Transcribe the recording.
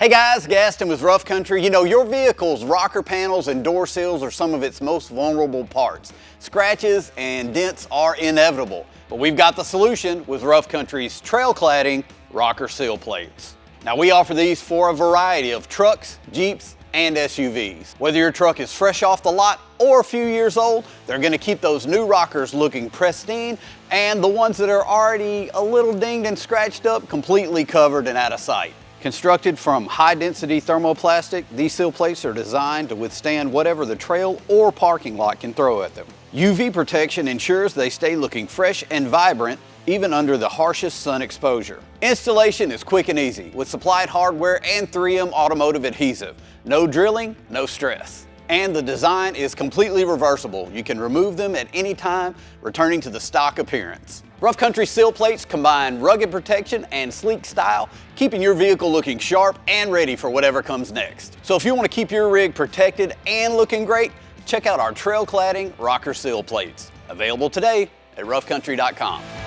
Hey guys, Gaston with Rough Country. You know, your vehicle's rocker panels and door sills are some of its most vulnerable parts. Scratches and dents are inevitable, but we've got the solution with Rough Country's Trail Cladding rocker sill plates. Now we offer these for a variety of trucks, Jeeps, and SUVs. Whether your truck is fresh off the lot or a few years old, they're gonna keep those new rockers looking pristine, and the ones that are already a little dinged and scratched up completely covered and out of sight. Constructed from high-density thermoplastic, these sill plates are designed to withstand whatever the trail or parking lot can throw at them. UV protection ensures they stay looking fresh and vibrant even under the harshest sun exposure. Installation is quick and easy with supplied hardware and 3M automotive adhesive. No drilling, no stress. And the design is completely reversible. You can remove them at any time, returning to the stock appearance. Rough Country sill plates combine rugged protection and sleek style, keeping your vehicle looking sharp and ready for whatever comes next. So if you want to keep your rig protected and looking great, check out our Trail Cladding rocker sill plates. Available today at roughcountry.com.